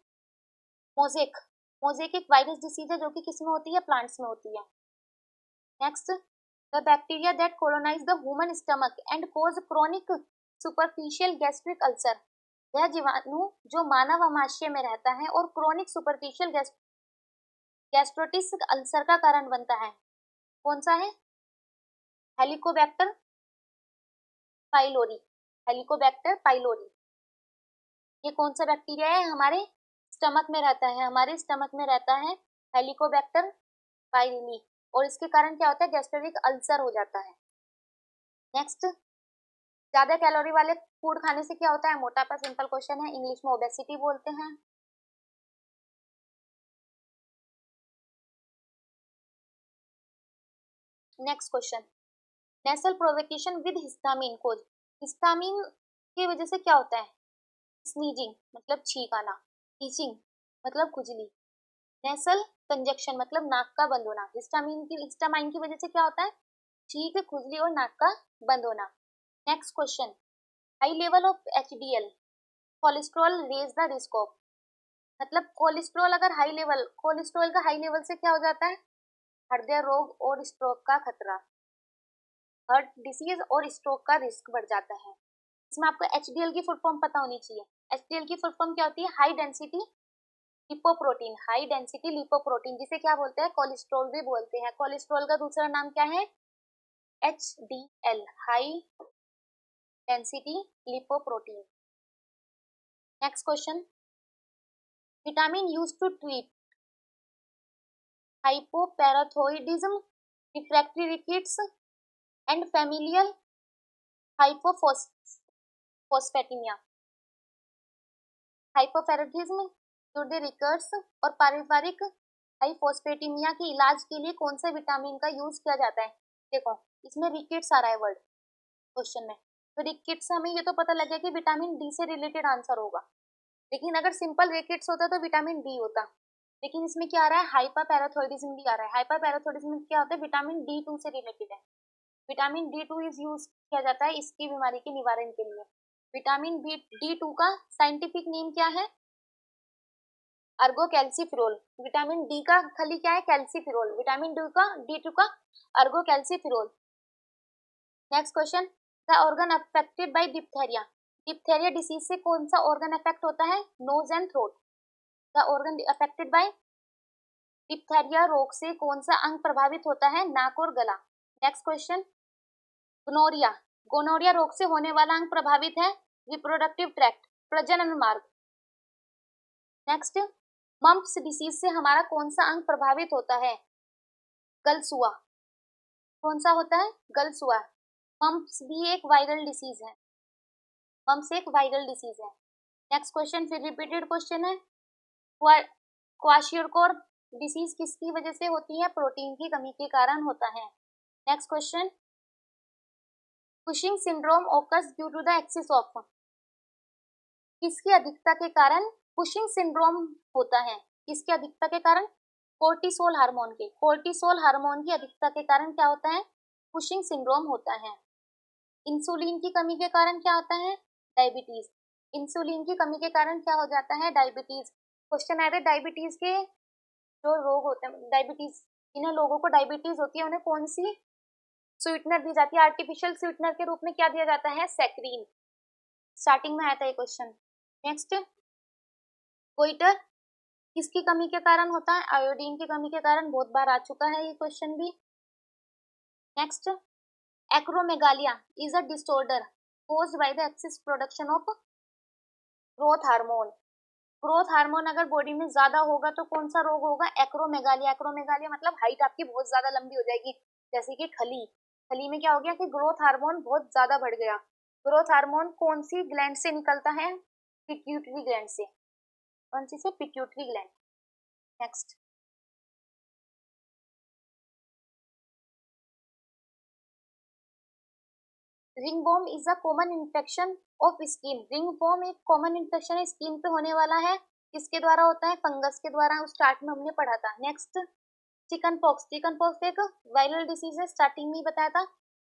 mosaic. मोजेक एक वायरस डिसीज है जो कि किस में होती है? प्लांट्स में होती है। Next, the bacteria that colonize the human stomach and cause chronic superficial gastric ulcer। वह जीवाणु जो मानव आमाशय में रहता है और क्रोनिक सुपरफिशियल गैस्ट्रोटिस अल्सर का कारण बनता है। कौन सा है? Helicobacter pylori, Helicobacter pylori. ये कौन सा बैक्टीरिया है? हमारे स्टमक में रहता है, हमारे स्टमक में रहता है हेलिकोबैक्टर पाइलोरी, और इसके कारण क्या होता है? गैस्ट्रिक अल्सर हो जाता है। नेक्स्ट, ज्यादा कैलोरी वाले फूड खाने से क्या होता है? मोटापा। सिंपल क्वेश्चन है, इंग्लिश में ओबेसिटी बोलते हैं। Next question, nasal provocation with histamine cause. Histamine की वजह से क्या होता है? स्नीजिंग मतलब छींक आना, टीचिंग मतलब खुजली, नेसल कंजक्शन मतलब नाक का बंद होना। हिस्टामाइन की वजह से क्या होता है? छींक, खुजली और नाक का बंद होना। Next question, high level of HDL cholesterol raise the risk of. मतलब कोलेस्ट्रॉल अगर हाई लेवल, कोलेस्ट्रॉल का हाई लेवल से क्या हो जाता है? हृदय रोग और स्ट्रोक का खतरा, हार्ट डिसीज और स्ट्रोक का रिस्क बढ़ जाता है। इसमें आपको एचडीएल की फुल फॉर्म पता होनी चाहिए। एचडीएल की फुल फॉर्म क्या होती है? High density lipoprotein, high density lipoprotein, जिसे क्या बोलते हैं? कोलेस्ट्रॉल भी बोलते हैं। कोलेस्ट्रॉल का दूसरा नाम क्या है? HDL, high density lipoprotein. Next question, vitamin used to treat hypoparathyroidism, refractory rickets, and familial hypophosphatemia। Hypoparathyroidism, हृदय रिकट्स और पारिवारिक हाइपोस्फेटिमिया के इलाज के लिए कौन से विटामिन का यूज किया जाता है? देखो इसमें रिकेट्स आ रहा है वर्ड क्वेश्चन में, तो रिकेट्स से हमें ये तो पता लग गया कि विटामिन डी से रिलेटेड आंसर होगा, लेकिन अगर सिंपल रिकेट्स होता तो विटामिन डी होता। लेकिन इसमें क्या आ रहा है? हाइपर पैराथोइडिज्म भी आ रहा है। हाइपर पैराथोइडिज्म क्या होता है? विटामिन डी टू से रिलेटेड है। Vitamin D two is use किया जाता है इसकी बीमारी के निवारण के लिए। विटामिन डी टू का साइंटिफिक नेम क्या है? Ergo calciferol. विटामिन डी का खली क्या है? कैल्सीफिरोल। विटामिन डी टू का ergocalciferol. Next question, the organ affected by diphtheria. Diphtheria disease से कौन सा ऑर्गन अफेक्ट होता है? Nose and throat. The organ affected by diphtheria रोग से कौन सा अंग प्रभावित होता है? नाक और गला। नेक्स्ट क्वेश्चन, गोनोरिया गोनोरिया रोग से होने वाला अंग प्रभावित है, रिप्रोडक्टिव ट्रैक्ट, प्रजनन मार्ग। नेक्स्ट, मम्प्स डिसीज से हमारा कौन सा अंग प्रभावित होता है? गलसुआ। कौन सा होता है? गलसुआ। मम्प्स भी एक वायरल डिसीज है, मम्प्स एक वायरल डिसीज है। नेक्स्ट क्वेश्चन फिर रिपीटेड क्वेश्चन है, क्वाशियोरकोर डिसीज किसकी वजह से होती है? प्रोटीन की कमी के कारण होता है। Next question, Cushing syndrome occurs due to the excess of, किसकी अधिकता के कारण कुशिंग सिंड्रोम होता है? किसकी अधिकता के कारण? कोर्टिसोल हार्मोन के, कोर्टिसोल हार्मोन की अधिकता के कारण क्या होता है? कुशिंग सिंड्रोम होता है। इंसुलिन की कमी के कारण क्या होता है? डायबिटीज। इंसुलिन की कमी के कारण क्या हो जाता है? डायबिटीज। क्वेश्चन आए थे डायबिटीज के जो रोग होते हैं, डायबिटीज, जिन्हें लोगों को डायबिटीज होती है उन्हें कौन सी स्वीटनर दी जाती है? आर्टिफिशियल स्वीटनर के रूप में क्या दिया जाता है? सैकरीन। स्टार्टिंग में आया था ये क्वेश्चन। नेक्स्ट, गोइटर किसकी कमी के कारण होता है? आयोडीन की कमी के कारण, बहुत बार आ चुका है ये क्वेश्चन भी। Next, acromegalia is a disorder caused by the excess production of growth hormone. Growth hormone अगर बॉडी में ज्यादा होगा तो कौन सा रोग होगा? एक्रोमेगालिया। एक्रोमेगालिया मतलब हाइट आपकी बहुत ज्यादा लंबी हो जाएगी, जैसे कि खली। खली में क्या हो गया कि ग्रोथ हार्मोन बहुत ज्यादा बढ़ गया। ग्रोथ हार्मोन कौन सी ग्लैंड से निकलता है? पिट्यूटरी ग्लैंड से। कौन सी से? Pituitary gland. Next, ringworm is a common infection of skin. Ringworm एक कॉमन इन्फेक्शन है, स्किन पे होने वाला है। किसके द्वारा होता है? फंगस के द्वारा। स्टार्ट में हमने पढ़ा था। Next, chicken pox. Chicken pox एक वायरल डिसीज है, स्टार्टिंग में ही बताया था।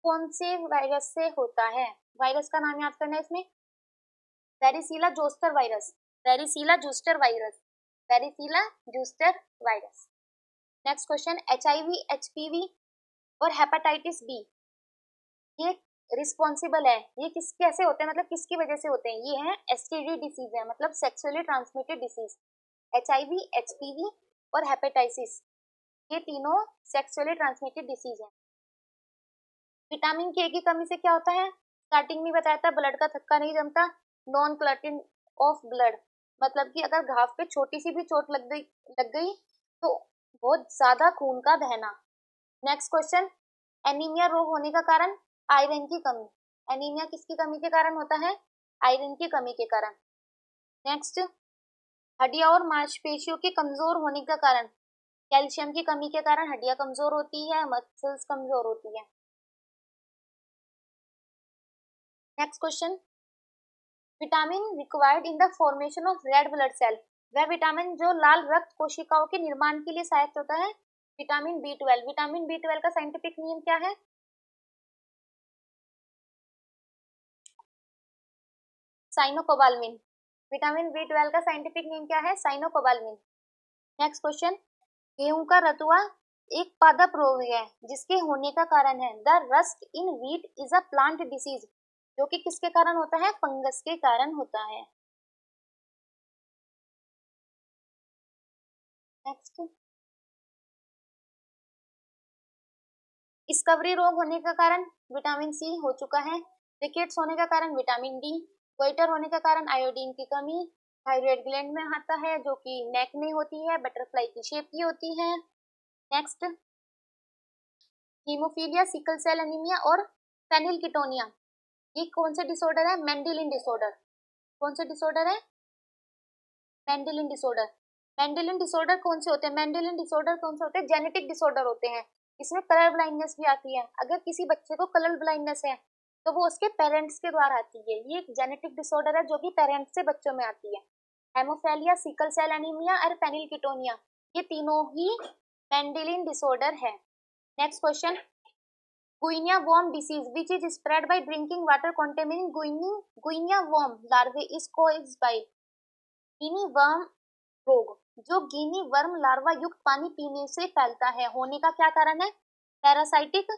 कौन से वायरस से होता है? वायरस का नाम याद करना है इसमें, varicella zoster virus. Varicella zoster virus, varicella zoster virus. Next question, HIV, HPV और हेपेटाइटिस बी ये रिस्पॉन्सिबल है, ये किस कैसे होते हैं, मतलब किसकी वजह से होते हैं? ये है एसटीडी डिसीज है, मतलब sexually transmitted disease. HIV, HPV और हेपेटाइटिस ये तीनों सेक्सुअली ट्रांसमिटेड डिसीज है। विटामिन के की कमी से क्या होता है? स्टार्टिंग में बताया था, ब्लड का थक्का नहीं जमता, नॉन क्लॉटिंग ऑफ ब्लड, मतलब कि अगर घाव पे छोटी सी भी चोट लग गई तो बहुत ज्यादा खून का बहना। नेक्स्ट क्वेश्चन, एनीमिया रोग होने का कारण? आयरन की कमी। एनीमिया किसकी कमी के कारण होता है? आयरन की कमी के कारण। नेक्स्ट, हड्डियां और मांसपेशियों के कमजोर होने का कारण? कैल्शियम की कमी के कारण हड्डियां कमजोर होती है, मसल्स कमजोर होती है। Next question, vitamin required in the formation of red blood cell. वह विटामिन जो लाल रक्त कोशिकाओं के निर्माण के लिए सहायक होता है? Vitamin B 12। विटामिन बी 12 का साइंटिफिक नेम क्या है? साइनोकोबाल्मिन। विटामिन बी 12 का साइंटिफिक नेम क्या है? साइनोकोबाल्मिन। नेक्स्ट क्वेश्चन, गेहूं का रतुआ एक पादप रोग है जिसके होने का कारण है? The rust in wheat is a plant disease, जो कि किसके कारण होता है? फंगस के कारण होता है। नेक्स्ट, डिस्कवरी रोग होने का कारण? विटामिन सी हो चुका है। रिकेट्स होने का कारण? Vitamin D. गोइटर होने का कारण? आयोडीन की कमी। थायराइड ग्लैंड में आता है जो कि नेक में होती है, बटरफ्लाई की शेप की होती है। Next, haemophilia, sickle cell anaemia और फेनिलकीटोनिया ये कौन से डिसऑर्डर है? Mendelian disorder. कौन से डिसऑर्डर है? Mendelian disorder. मेंडेलियन डिसऑर्डर कौन से होते हैं? मेंडेलियन डिसऑर्डर कौन से होते हैं? जेनेटिक डिसऑर्डर होते हैं। इसमें कलर ब्लाइंडनेस भी आती है। अगर किसी बच्चे को कलर ब्लाइंडनेस है तो वो उसके पेरेंट्स के द्वारा आती है। ये एक जेनेटिक डिसऑर्डर है जो कि पेरेंट्स से बच्चों में आती है। हेमोफेलिया, सिकल सेल एनीमिया और फेनिलकीटोनिया ये तीनों ही मेंडेलियन डिसऑर्डर है। Next question, guinea worm disease which is spread by drinking water containing guinea worm larvae is caused by guinea worm रोग, जो गिनी वर्म लार्वा युक्त पानी पीने से फैलता है, होने का क्या कारण है? Parasitic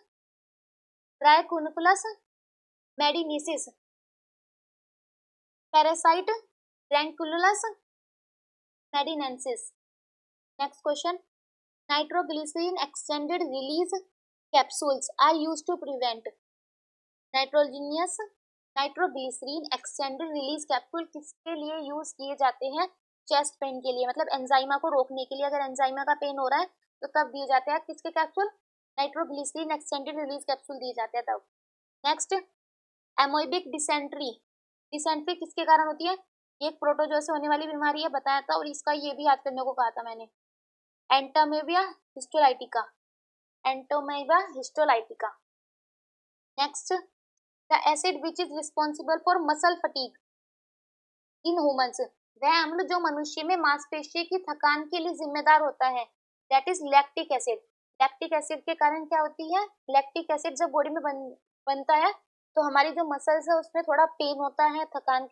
dracunculus medinensis, parasite dracunculus medinensis. Next question, nitroglycerin extended release capsules are used to prevent. Nitrogenous nitroglycerin extended release capsule किसके लिए यूज किए जाते हैं? चेस्ट पेन के लिए, मतलब एंजाइमा को रोकने के लिए। अगर एंजाइमा का पेन हो रहा है तो तब दिए जाते हैं किसके capsule? Nitroglycerine extended release capsule दिए जाते हैं तब। Next, amoebic dysentery. डिसेंट्री किसके कारण होती है? ये एक प्रोटोजोआ से होने वाली बीमारी है, बताया था, और इसका ये भी याद करने को कहा था मैंने, Entamoeba histolytica. Entamoeba histolytica. Next, the acid which is responsible for muscle fatigue in humans. वह अम्ल जो मनुष्य में मांसपेशी की थकान के लिए जिम्मेदार होता है, that is lactic acid. Lactic acid के कारण क्या होती है? लैक्टिक एसिड जब बॉडी में बनता है तो हमारी जो मसल्स है उसमें थोड़ा पेन होता है, थकान,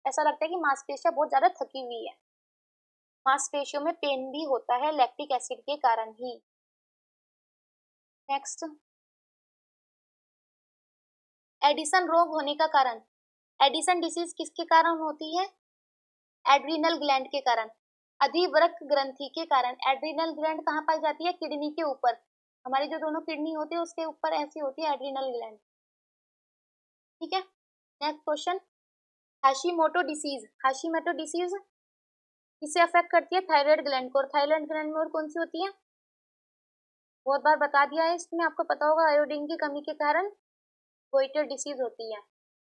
ऐसा लगता है कि मांसपेशियां बहुत ज्यादा थकी हुई है। मांसपेशियों में पेन भी होता है लैक्टिक एसिड के कारण ही। नेक्स्ट, एडिसन रोग होने का कारण। एडिसन डिसीज किसके कारण होती है? एड्रिनल ग्लैंड के कारण, अधिवृक्क ग्रंथि के कारण। एड्रिनल ग्लैंड कहाँ पाई जाती है? किडनी के ऊपर। हमारी जो दोनों किडनी होती है उसके ऊपर ऐसी होती है एड्रिनल ग्लैंड। ठीक है। Next question, Hashimoto disease. Hashimoto disease किसे अफेक्ट करती है? थायराइड ग्लैंड को। और थायराइड ग्लैंड में और कौन सी होती है? बहुत बार बता दिया है इसमें, आपको पता होगा, आयोडीन की कमी के कारण गोइटर डिसीज होती है।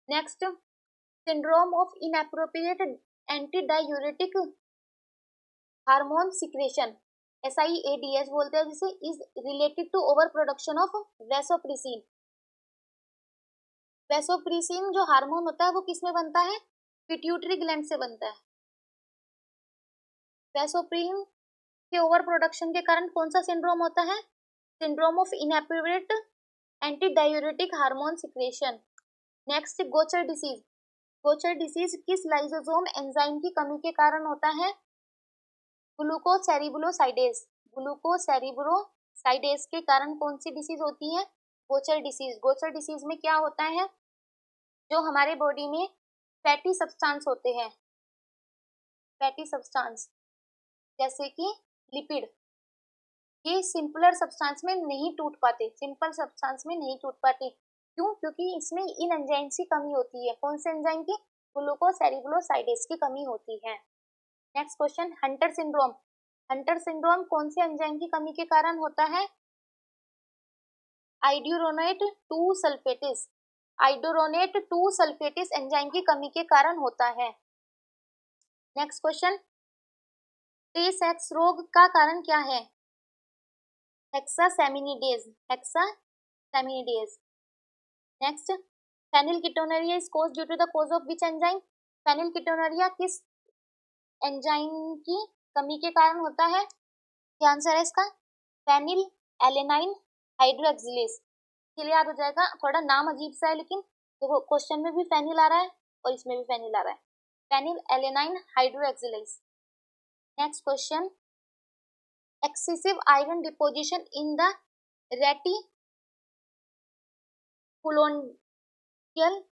Next, syndrome of inappropriate antidiuretic hormone secretion, SIADS बोलते हैं जिसे, is related to overproduction of vasopressin. Vasopressin जो हार्मोन होता है वो किस में बनता है? पिट्यूटरी ग्लैंड से बनता है। वैसोप्रेसिन के ओवर प्रोडक्शन के कारण कौन सा सिंड्रोम होता है? Syndrome of inappropriate antidiuretic hormone secretion. Next, गोचर डिसीज। गोचर डिसीज किस लाइसोसोम एंजाइम की कमी के कारण होता है? ग्लूकोसेरिब्रोसाइडेज। ग्लूकोसेरिब्रोसाइडेज के कारण कौन सी डिसीज होती है? गोचर डिसीज। गोचर डिसीज में क्या होता है? जो हमारे बॉडी में फैटी सब्सटेंस होते हैं, फैटी सब्सटेंस जैसे कि लिपिड, ये सिंपलर सब्सटेंस में नहीं टूट पाते, सिंपल सब्सटेंस में नहीं टूट पाते। क्यों? क्योंकि इसमें इन एंजाइम्स की कमी होती है। कौन से एंजाइम की? ग्लूकोसेरिब्रोसाइडेज की कमी होती है। Next question, Hunter syndrome. Hunter syndrome कौन से एंजाइम की कमी के कारण होता है? आइड्यूरोनेट 2 सल्फेटेस। आइड्यूरोनेट 2 सल्फेटेस एंजाइम की कमी के कारण होता है। नेक्स्ट क्वेश्चन, टे सेक्स रोग का कारण क्या है? Hexosaminidase. Hexosaminidase. Next, phenylketonuria is caused due to the cause of which enzyme. Phenylketonuria किस एंजाइम की कमी के कारण होता है? क्या आंसर है इसका? Phenylalanine hydroxylase. चलिए याद हो जाएगा, थोड़ा नाम अजीब सा है लेकिन देखो क्वेश्चन में भी फेनिल आ रहा है और इसमें भी फेनिल आ रहा है। Phenylalanine hydroxylase. Next question, excessive iron deposition in the reticuloendothelial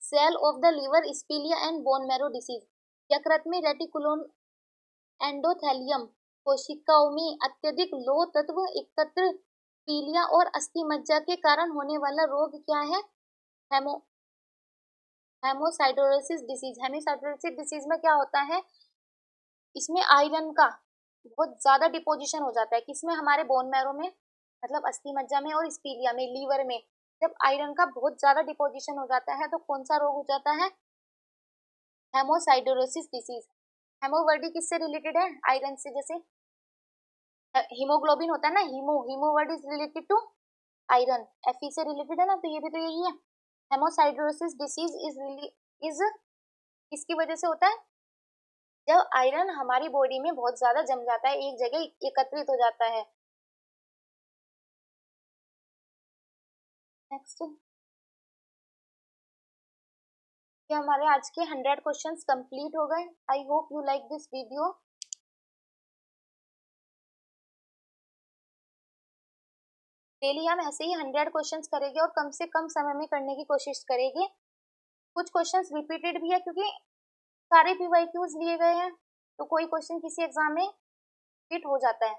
cell of the liver spleen and bone marrow disease. यकृत में रेटिकुलोन एंडोथेलियम कोशिकाओं में अत्यधिक लोह तत्व एकत्र पीलिया और अस्थि मज्जा के कारण होने वाला रोग क्या है? हेमो हेमोसाइटोसिस डिसीज। हेमोसाइटोसिस डिसीज में क्या होता है? इसमें आयरन का बहुत ज्यादा डिपोजिशन हो जाता है। किसमें? हमारे बोन मैरो में, मतलब अस्थि मज्जा में, और स्पीलिया में, लीवर में। जब आयरन का बहुत ज्यादा डिपोजिशन हो जाता है तो कौन सा रोग हो जाता है? हेमोसाइटोसिस डिसीज। हेमोवर्डी किससे रिलेटेड है? आयरन से। जैसे हीमोग्लोबिन होता है ना, haemo word is related to iron, Fe से रिलेटेड है ना, तो ये भी तो यही है। हेमोसाइटोसिस डिसीज इज किसकी वजह से होता है? जब आयरन हमारी बॉडी में बहुत ज्यादा जम जाता है, एक जगह एकत्रित हो जाता है। नेक्स्ट, ये हमारे आज के 100 क्वेश्चंस कंप्लीट हो गए। I hope you like this video. Daily हम ऐसे ही 100 क्वेश्चंस करेंगे और कम से कम समय में करने की कोशिश करेंगे। कुछ क्वेश्चंस रिपीटेड भी है क्योंकि सारे PYQs लिए गए हैं, तो कोई क्वेश्चन किसी एग्जाम में रिपीट हो जाता है।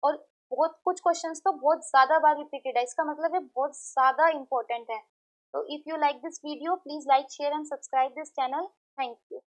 और बहुत कुछ क्वेश्चंस तो बहुत ज्यादा बार रिपीटेड है, इसका मतलब है बहुत ज्यादा इंपॉर्टेंट है। So if you like this video, please like, share and subscribe this channel. Thank you.